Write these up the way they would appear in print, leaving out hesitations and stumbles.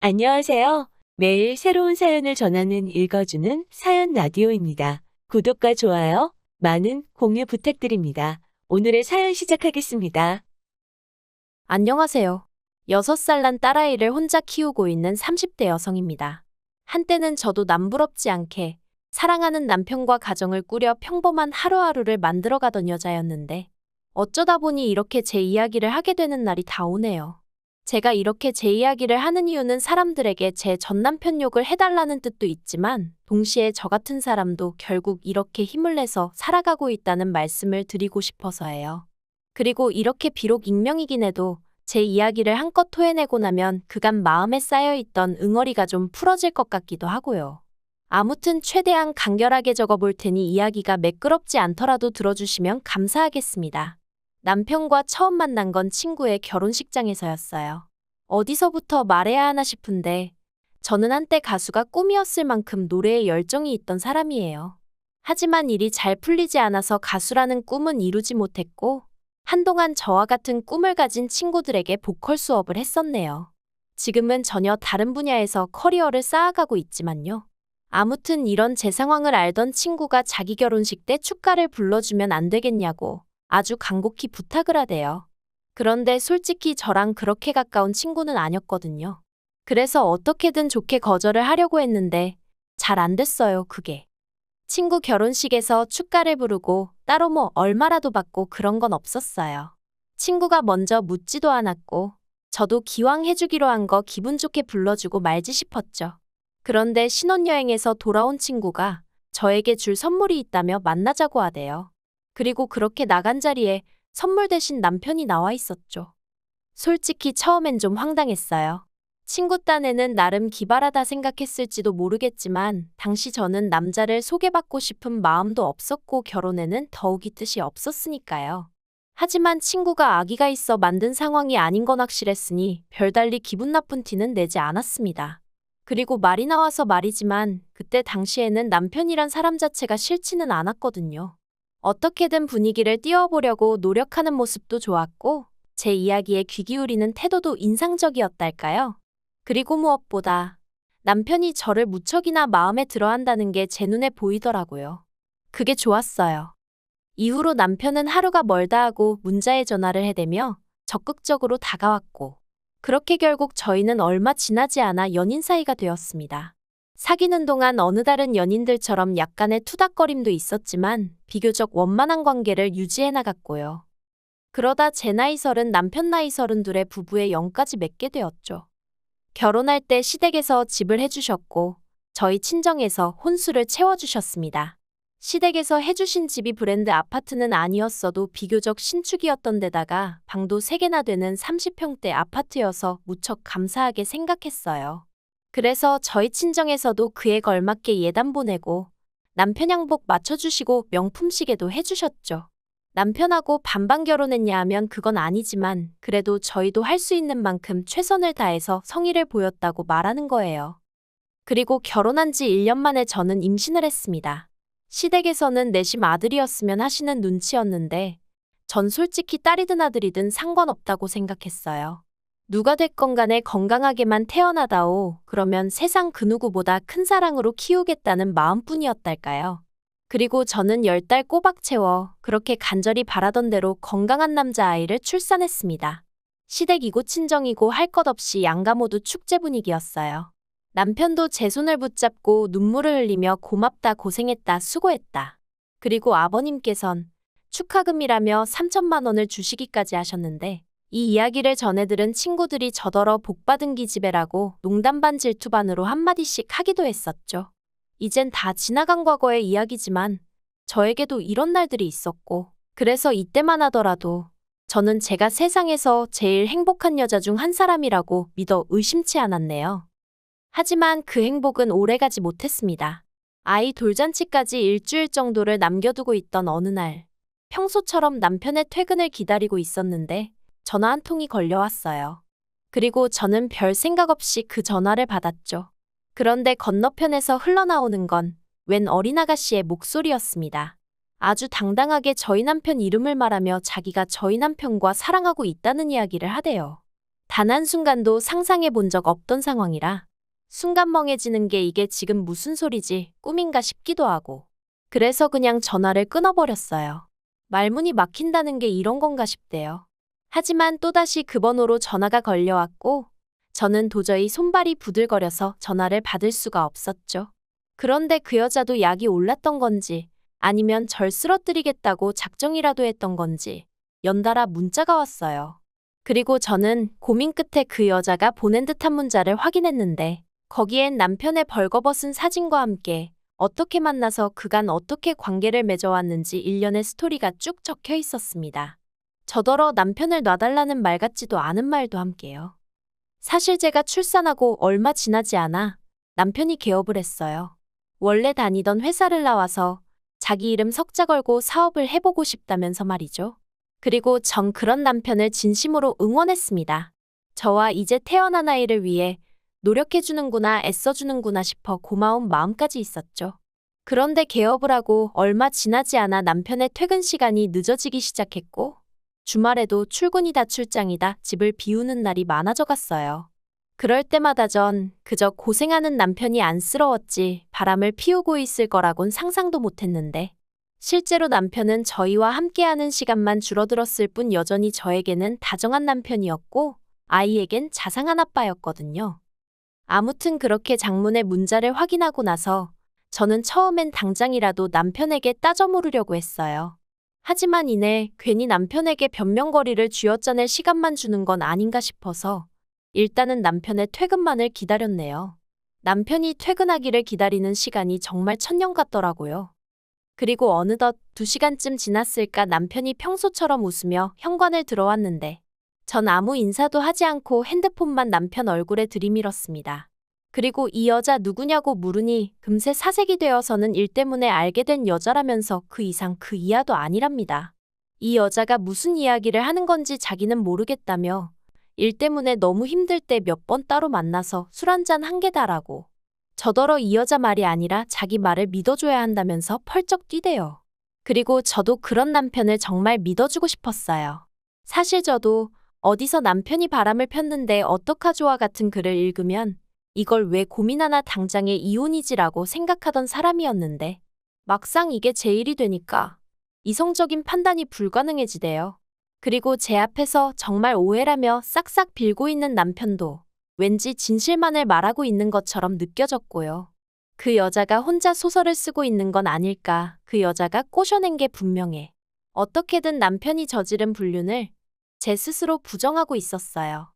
안녕하세요. 매일 새로운 사연을 전하는 읽어주는 사연 라디오입니다. 구독과 좋아요, 많은 공유 부탁드립니다. 오늘의 사연 시작하겠습니다. 안녕하세요. 6살 난 딸아이를 혼자 키우고 있는 30대 여성입니다. 한때는 저도 남부럽지 않게 사랑하는 남편과 가정을 꾸려 평범한 하루하루를 만들어가던 여자였는데 어쩌다 보니 이렇게 제 이야기를 하게 되는 날이 다 오네요. 제가 이렇게 제 이야기를 하는 이유는 사람들에게 제 전남편 욕을 해달라는 뜻도 있지만 동시에 저 같은 사람도 결국 이렇게 힘을 내서 살아가고 있다는 말씀을 드리고 싶어서예요. 그리고 이렇게 비록 익명이긴 해도 제 이야기를 한껏 토해내고 나면 그간 마음에 쌓여있던 응어리가 좀 풀어질 것 같기도 하고요. 아무튼 최대한 간결하게 적어볼 테니 이야기가 매끄럽지 않더라도 들어주시면 감사하겠습니다. 남편과 처음 만난 건 친구의 결혼식장에서였어요. 어디서부터 말해야 하나 싶은데 저는 한때 가수가 꿈이었을 만큼 노래에 열정이 있던 사람이에요. 하지만 일이 잘 풀리지 않아서 가수라는 꿈은 이루지 못했고 한동안 저와 같은 꿈을 가진 친구들에게 보컬 수업을 했었네요. 지금은 전혀 다른 분야에서 커리어를 쌓아가고 있지만요. 아무튼 이런 제 상황을 알던 친구가 자기 결혼식 때 축가를 불러주면 안 되겠냐고 아주 간곡히 부탁을 하대요. 그런데 솔직히 저랑 그렇게 가까운 친구는 아니었거든요. 그래서 어떻게든 좋게 거절을 하려고 했는데 잘 안 됐어요, 그게. 친구 결혼식에서 축가를 부르고 따로 뭐 얼마라도 받고 그런 건 없었어요. 친구가 먼저 묻지도 않았고 저도 기왕 해주기로 한 거 기분 좋게 불러주고 말지 싶었죠. 그런데 신혼여행에서 돌아온 친구가 저에게 줄 선물이 있다며 만나자고 하대요. 그리고 그렇게 나간 자리에 선물 대신 남편이 나와 있었죠. 솔직히 처음엔 좀 황당했어요. 친구 딴에는 나름 기발하다 생각했을지도 모르겠지만 당시 저는 남자를 소개받고 싶은 마음도 없었고 결혼에는 더욱이 뜻이 없었으니까요. 하지만 친구가 아기가 있어 만든 상황이 아닌 건 확실했으니 별달리 기분 나쁜 티는 내지 않았습니다. 그리고 말이 나와서 말이지만 그때 당시에는 남편이란 사람 자체가 싫지는 않았거든요. 어떻게든 분위기를 띄워보려고 노력하는 모습도 좋았고 제 이야기에 귀 기울이는 태도도 인상적이었달까요? 그리고 무엇보다 남편이 저를 무척이나 마음에 들어한다는 게 제 눈에 보이더라고요. 그게 좋았어요. 이후로 남편은 하루가 멀다 하고 문자에 전화를 해대며 적극적으로 다가왔고 그렇게 결국 저희는 얼마 지나지 않아 연인 사이가 되었습니다. 사귀는 동안 어느 다른 연인들처럼 약간의 투닥거림도 있었지만 비교적 원만한 관계를 유지해 나갔고요. 그러다 제 나이 30, 남편 나이 32의 부부의 영까지 맺게 되었죠. 결혼할 때 시댁에서 집을 해주셨고 저희 친정에서 혼수를 채워주셨습니다. 시댁에서 해주신 집이 브랜드 아파트는 아니었어도 비교적 신축이었던 데다가 방도 3개나 되는 30평대 아파트여서 무척 감사하게 생각했어요. 그래서 저희 친정에서도 그에 걸맞게 예단 보내고 남편 양복 맞춰주시고 명품 시계도 해주셨죠. 남편하고 반반 결혼했냐 하면 그건 아니지만 그래도 저희도 할 수 있는 만큼 최선을 다해서 성의를 보였다고 말하는 거예요. 그리고 결혼한 지 1년 만에 저는 임신을 했습니다. 시댁에서는 내심 아들이었으면 하시는 눈치였는데 전 솔직히 딸이든 아들이든 상관없다고 생각했어요. 누가 됐건 간에 건강하게만 태어나다오 그러면 세상 그 누구보다 큰 사랑으로 키우겠다는 마음뿐이었달까요. 그리고 저는 10달 꼬박 채워 그렇게 간절히 바라던 대로 건강한 남자아이를 출산했습니다. 시댁이고 친정이고 할 것 없이 양가 모두 축제 분위기였어요. 남편도 제 손을 붙잡고 눈물을 흘리며 고맙다 고생했다 수고했다. 그리고 아버님께선 축하금이라며 3천만 원을 주시기까지 하셨는데 이 이야기를 전해들은 친구들이 저더러 복받은 기집애라고 농담 반 질투 반으로 한마디씩 하기도 했었죠. 이젠 다 지나간 과거의 이야기지만 저에게도 이런 날들이 있었고 그래서 이때만 하더라도 저는 제가 세상에서 제일 행복한 여자 중 한 사람이라고 믿어 의심치 않았네요. 하지만 그 행복은 오래가지 못했습니다. 아이 돌잔치까지 일주일 정도를 남겨두고 있던 어느 날 평소처럼 남편의 퇴근을 기다리고 있었는데 전화 한 통이 걸려왔어요. 그리고 저는 별 생각 없이 그 전화를 받았죠. 그런데 건너편에서 흘러나오는 건 웬 어린 아가씨의 목소리였습니다. 아주 당당하게 저희 남편 이름을 말하며 자기가 저희 남편과 사랑하고 있다는 이야기를 하대요. 단 한순간도 상상해 본 적 없던 상황이라 순간 멍해지는 게 이게 지금 무슨 소리지, 꿈인가 싶기도 하고. 그래서 그냥 전화를 끊어버렸어요. 말문이 막힌다는 게 이런 건가 싶대요. 하지만 또다시 그 번호로 전화가 걸려왔고 저는 도저히 손발이 부들거려서 전화를 받을 수가 없었죠. 그런데 그 여자도 약이 올랐던 건지 아니면 절 쓰러뜨리겠다고 작정이라도 했던 건지 연달아 문자가 왔어요. 그리고 저는 고민 끝에 그 여자가 보낸 듯한 문자를 확인했는데 거기엔 남편의 벌거벗은 사진과 함께 어떻게 만나서 그간 어떻게 관계를 맺어왔는지 일련의 스토리가 쭉 적혀 있었습니다. 저더러 남편을 놔달라는 말 같지도 않은 말도 함께요. 사실 제가 출산하고 얼마 지나지 않아 남편이 개업을 했어요. 원래 다니던 회사를 나와서 자기 이름 석자 걸고 사업을 해보고 싶다면서 말이죠. 그리고 전 그런 남편을 진심으로 응원했습니다. 저와 이제 태어난 아이를 위해 노력해주는구나, 애써주는구나 싶어 고마운 마음까지 있었죠. 그런데 개업을 하고 얼마 지나지 않아 남편의 퇴근 시간이 늦어지기 시작했고 주말에도 출근이다 출장이다 집을 비우는 날이 많아져 갔어요. 그럴 때마다 전 그저 고생하는 남편이 안쓰러웠지 바람을 피우고 있을 거라곤 상상도 못했는데 실제로 남편은 저희와 함께하는 시간만 줄어들었을 뿐 여전히 저에게는 다정한 남편이었고 아이에겐 자상한 아빠였거든요. 아무튼 그렇게 장문의 문자를 확인하고 나서 저는 처음엔 당장이라도 남편에게 따져 물으려고 했어요. 하지만 이내 괜히 남편에게 변명거리를 쥐어짜낼 시간만 주는 건 아닌가 싶어서 일단은 남편의 퇴근만을 기다렸네요. 남편이 퇴근하기를 기다리는 시간이 정말 천년 같더라고요. 그리고 어느덧 2시간쯤 지났을까 남편이 평소처럼 웃으며 현관을 들어왔는데 전 아무 인사도 하지 않고 핸드폰만 남편 얼굴에 들이밀었습니다. 그리고 이 여자 누구냐고 물으니 금세 사색이 되어서는 일 때문에 알게 된 여자라면서 그 이상 그 이하도 아니랍니다. 이 여자가 무슨 이야기를 하는 건지 자기는 모르겠다며 일 때문에 너무 힘들 때 몇 번 따로 만나서 술 한잔 한 게다라고. 저더러 이 여자 말이 아니라 자기 말을 믿어줘야 한다면서 펄쩍 뛰대요. 그리고 저도 그런 남편을 정말 믿어주고 싶었어요. 사실 저도 어디서 남편이 바람을 폈는데 어떡하죠와 같은 글을 읽으면 이걸 왜 고민하나 당장에 이혼이지라고 생각하던 사람이었는데 막상 이게 제 일이 되니까 이성적인 판단이 불가능해지대요. 그리고 제 앞에서 정말 오해라며 싹싹 빌고 있는 남편도 왠지 진실만을 말하고 있는 것처럼 느껴졌고요. 그 여자가 혼자 소설을 쓰고 있는 건 아닐까. 그 여자가 꼬셔낸 게 분명해. 어떻게든 남편이 저지른 불륜을 제 스스로 부정하고 있었어요.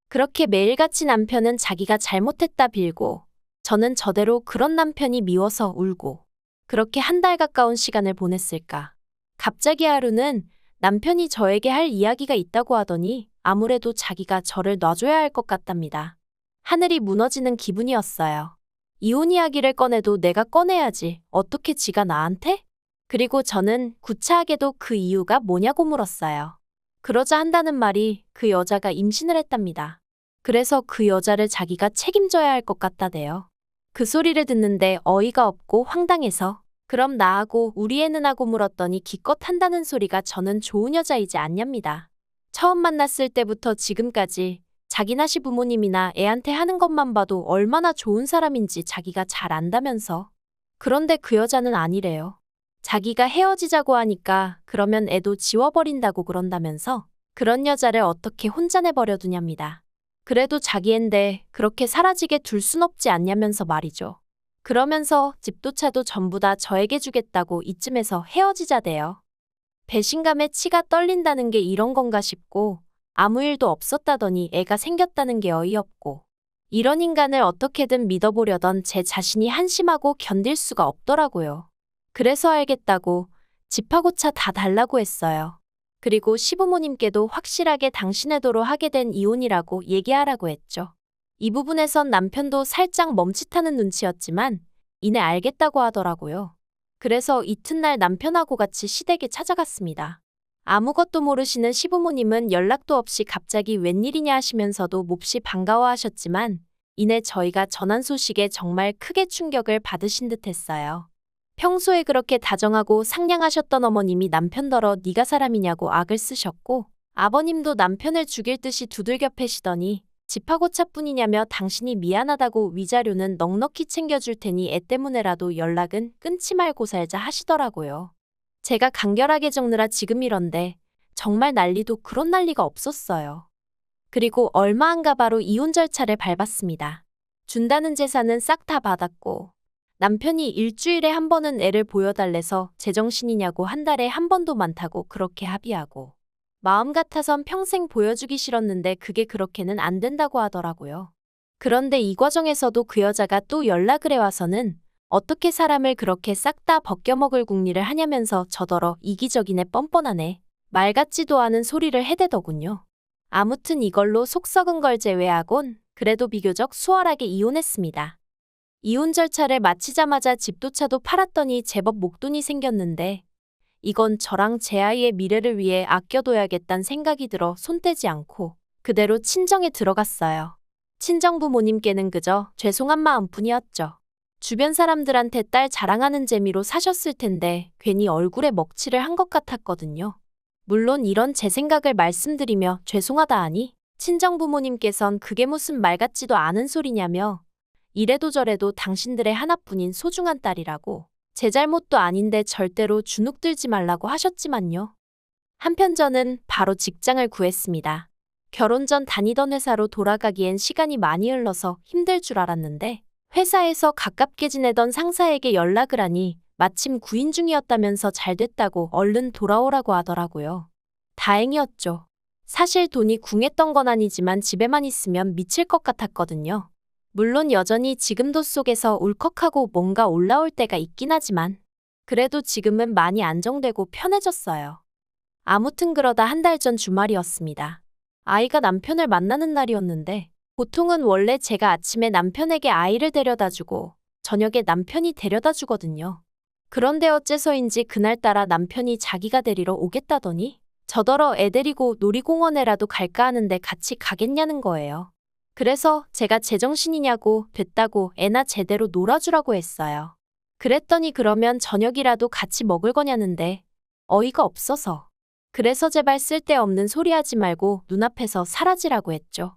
그렇게 매일같이 남편은 자기가 잘못했다 빌고 저는 저대로 그런 남편이 미워서 울고 그렇게 한 달 가까운 시간을 보냈을까. 갑자기 하루는 남편이 저에게 할 이야기가 있다고 하더니 아무래도 자기가 저를 놔줘야 할 것 같답니다. 하늘이 무너지는 기분이었어요. 이혼 이야기를 꺼내도 내가 꺼내야지. 어떻게 지가 나한테? 그리고 저는 구차하게도 그 이유가 뭐냐고 물었어요. 그러자 한다는 말이 그 여자가 임신을 했답니다. 그래서 그 여자를 자기가 책임져야 할 것 같다대요. 그 소리를 듣는데 어이가 없고 황당해서 그럼 나하고 우리 애는 하고 물었더니 기껏 한다는 소리가 저는 좋은 여자이지 않냐입니다. 처음 만났을 때부터 지금까지 자기나 시부모님이나 애한테 하는 것만 봐도 얼마나 좋은 사람인지 자기가 잘 안다면서. 그런데 그 여자는 아니래요. 자기가 헤어지자고 하니까 그러면 애도 지워버린다고 그런다면서 그런 여자를 어떻게 혼자 내버려 두냐입니다. 그래도 자기 앤데 그렇게 사라지게 둘 순 없지 않냐면서 말이죠. 그러면서 집도 차도 전부 다 저에게 주겠다고 이쯤에서 헤어지자대요. 배신감에 치가 떨린다는 게 이런 건가 싶고 아무 일도 없었다더니 애가 생겼다는 게 어이없고 이런 인간을 어떻게든 믿어보려던 제 자신이 한심하고 견딜 수가 없더라고요. 그래서 알겠다고 집하고 차 다 달라고 했어요. 그리고 시부모님께도 확실하게 당신의 도로 하게 된 이혼이라고 얘기하라고 했죠. 이 부분에선 남편도 살짝 멈칫하는 눈치였지만 이내 알겠다고 하더라고요. 그래서 이튿날 남편하고 같이 시댁에 찾아갔습니다. 아무것도 모르시는 시부모님은 연락도 없이 갑자기 웬일이냐 하시면서도 몹시 반가워하셨지만 이내 저희가 전한 소식에 정말 크게 충격을 받으신 듯했어요. 평소에 그렇게 다정하고 상냥하셨던 어머님이 남편더러 네가 사람이냐고 악을 쓰셨고 아버님도 남편을 죽일 듯이 두들겨 패시더니 집하고차뿐이냐며 당신이 미안하다고 위자료는 넉넉히 챙겨줄 테니 애 때문에라도 연락은 끊지 말고 살자 하시더라고요. 제가 간결하게 적느라 지금 이런데 정말 난리도 그런 난리가 없었어요. 그리고 얼마 안 가 바로 이혼 절차를 밟았습니다. 준다는 재산은 싹 다 받았고 남편이 일주일에 한 번은 애를 보여달래서 제정신이냐고 한 달에 한 번도 많다고 그렇게 합의하고 마음 같아선 평생 보여주기 싫었는데 그게 그렇게는 안 된다고 하더라고요. 그런데 이 과정에서도 그 여자가 또 연락을 해와서는 어떻게 사람을 그렇게 싹 다 벗겨먹을 궁리를 하냐면서 저더러 이기적이네 뻔뻔하네 말 같지도 않은 소리를 해대더군요. 아무튼 이걸로 속 썩은 걸 제외하곤 그래도 비교적 수월하게 이혼했습니다. 이혼 절차를 마치자마자 집도 차도 팔았더니 제법 목돈이 생겼는데 이건 저랑 제 아이의 미래를 위해 아껴둬야겠다는 생각이 들어 손 떼지 않고 그대로 친정에 들어갔어요. 친정 부모님께는 그저 죄송한 마음뿐이었죠. 주변 사람들한테 딸 자랑하는 재미로 사셨을 텐데 괜히 얼굴에 먹칠을 한 것 같았거든요. 물론 이런 제 생각을 말씀드리며 죄송하다 하니 친정 부모님께선 그게 무슨 말 같지도 않은 소리냐며 이래도 저래도 당신들의 하나뿐인 소중한 딸이라고 제 잘못도 아닌데 절대로 주눅 들지 말라고 하셨지만요. 한편 저는 바로 직장을 구했습니다. 결혼 전 다니던 회사로 돌아가기엔 시간이 많이 흘러서 힘들 줄 알았는데 회사에서 가깝게 지내던 상사에게 연락을 하니 마침 구인 중이었다면서 잘 됐다고 얼른 돌아오라고 하더라고요. 다행이었죠. 사실 돈이 궁했던 건 아니지만 집에만 있으면 미칠 것 같았거든요. 물론 여전히 지금도 속에서 울컥하고 뭔가 올라올 때가 있긴 하지만 그래도 지금은 많이 안정되고 편해졌어요. 아무튼 그러다 한 달 전 주말이었습니다. 아이가 남편을 만나는 날이었는데 보통은 원래 제가 아침에 남편에게 아이를 데려다주고 저녁에 남편이 데려다주거든요. 그런데 어째서인지 그날따라 남편이 자기가 데리러 오겠다더니 저더러 애 데리고 놀이공원에라도 갈까 하는데 같이 가겠냐는 거예요. 그래서 제가 제정신이냐고 됐다고 애나 제대로 놀아주라고 했어요. 그랬더니 그러면 저녁이라도 같이 먹을 거냐는데 어이가 없어서. 그래서 제발 쓸데없는 소리 하지 말고 눈앞에서 사라지라고 했죠.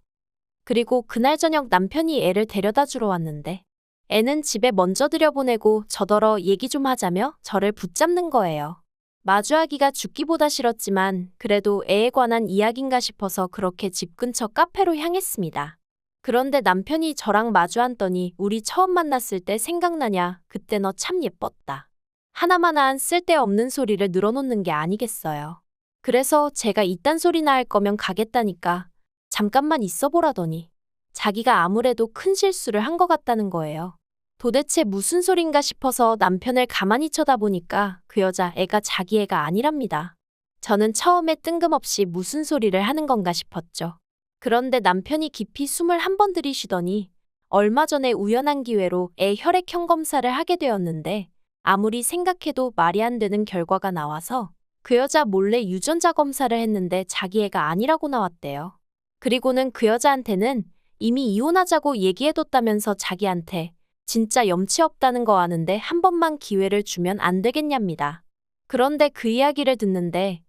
그리고 그날 저녁 남편이 애를 데려다 주러 왔는데 애는 집에 먼저 들여보내고 저더러 얘기 좀 하자며 저를 붙잡는 거예요. 마주하기가 죽기보다 싫었지만 그래도 애에 관한 이야기인가 싶어서 그렇게 집 근처 카페로 향했습니다. 그런데 남편이 저랑 마주 앉더니 우리 처음 만났을 때 생각나냐? 그때 너 참 예뻤다. 하나마나한 쓸데없는 소리를 늘어놓는 게 아니겠어요. 그래서 제가 이딴 소리나 할 거면 가겠다니까 잠깐만 있어 보라더니 자기가 아무래도 큰 실수를 한 것 같다는 거예요. 도대체 무슨 소린가 싶어서 남편을 가만히 쳐다보니까 그 여자 애가 자기 애가 아니랍니다. 저는 처음에 뜬금없이 무슨 소리를 하는 건가 싶었죠. 그런데 남편이 깊이 숨을 한 번 들이쉬더니 얼마 전에 우연한 기회로 애 혈액형 검사를 하게 되었는데 아무리 생각해도 말이 안 되는 결과가 나와서 그 여자 몰래 유전자 검사를 했는데 자기 애가 아니라고 나왔대요. 그리고는 그 여자한테는 이미 이혼하자고 얘기해뒀다면서 자기한테 진짜 염치 없다는 거 아는데 한 번만 기회를 주면 안 되겠냐입니다. 그런데 그 이야기를 듣는데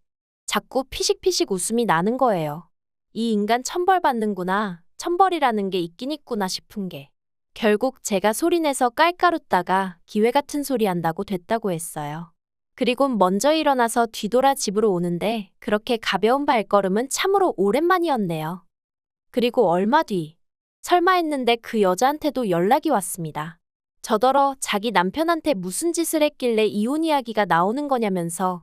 자꾸 피식피식 웃음이 나는 거예요. 이 인간 천벌받는구나, 천벌이라는 게 있긴 있구나 싶은 게. 결국 제가 소리내서 깔깔웃다가 기회 같은 소리 한다고 됐다고 했어요. 그리고 먼저 일어나서 뒤돌아 집으로 오는데 그렇게 가벼운 발걸음은 참으로 오랜만이었네요. 그리고 얼마 뒤, 설마 했는데 그 여자한테도 연락이 왔습니다. 저더러 자기 남편한테 무슨 짓을 했길래 이혼 이야기가 나오는 거냐면서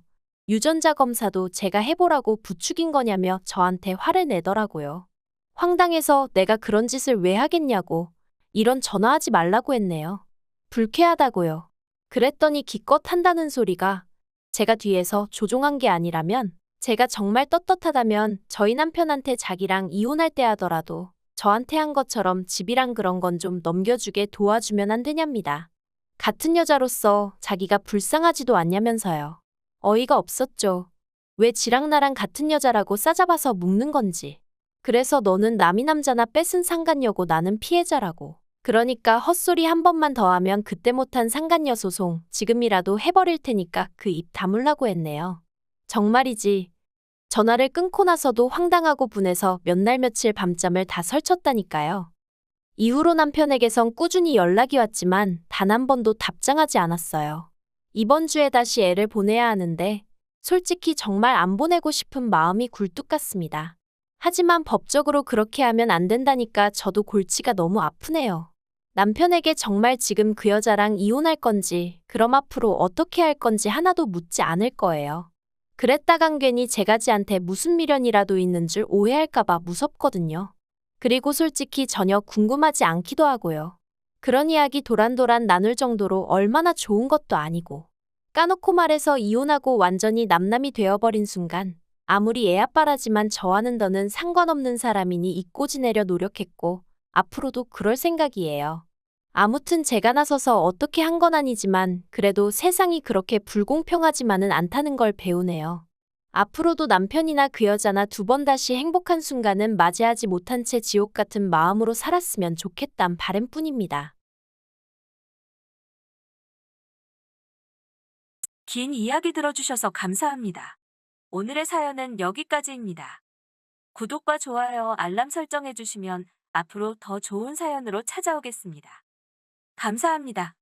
유전자 검사도 제가 해보라고 부추긴 거냐며 저한테 화를 내더라고요. 황당해서 내가 그런 짓을 왜 하겠냐고 이런 전화하지 말라고 했네요. 불쾌하다고요. 그랬더니 기껏 한다는 소리가 제가 뒤에서 조종한 게 아니라면 제가 정말 떳떳하다면 저희 남편한테 자기랑 이혼할 때 하더라도 저한테 한 것처럼 집이랑 그런 건 좀 넘겨주게 도와주면 안 되냐입니다. 같은 여자로서 자기가 불쌍하지도 않냐면서요. 어이가 없었죠. 왜 지랑 나랑 같은 여자라고 싸잡아서 묵는 건지. 그래서 너는 남이 남자나 뺏은 상간녀고 나는 피해자라고. 그러니까 헛소리 한 번만 더 하면 그때 못한 상간녀 소송 지금이라도 해버릴 테니까 그 입 다물라고 했네요. 정말이지. 전화를 끊고 나서도 황당하고 분해서 몇 날 며칠 밤잠을 다 설쳤다니까요. 이후로 남편에게선 꾸준히 연락이 왔지만 단 한 번도 답장하지 않았어요. 이번 주에 다시 애를 보내야 하는데 솔직히 정말 안 보내고 싶은 마음이 굴뚝 같습니다. 하지만 법적으로 그렇게 하면 안 된다니까 저도 골치가 너무 아프네요. 남편에게 정말 지금 그 여자랑 이혼할 건지, 그럼 앞으로 어떻게 할 건지 하나도 묻지 않을 거예요. 그랬다간 괜히 제가 지한테 무슨 미련이라도 있는 줄 오해할까봐 무섭거든요. 그리고 솔직히 전혀 궁금하지 않기도 하고요. 그런 이야기 도란도란 나눌 정도로 얼마나 좋은 것도 아니고. 까놓고 말해서 이혼하고 완전히 남남이 되어버린 순간 아무리 애 아빠라지만 저와는 더는 상관없는 사람이니 잊고 지내려 노력했고 앞으로도 그럴 생각이에요. 아무튼 제가 나서서 어떻게 한 건 아니지만 그래도 세상이 그렇게 불공평하지만은 않다는 걸 배우네요. 앞으로도 남편이나 그 여자나 두 번 다시 행복한 순간은 맞이하지 못한 채 지옥 같은 마음으로 살았으면 좋겠단 바람뿐입니다. 긴 이야기 들어주셔서 감사합니다. 오늘의 사연은 여기까지입니다. 구독과 좋아요, 알람 설정해주시면 앞으로 더 좋은 사연으로 찾아오겠습니다. 감사합니다.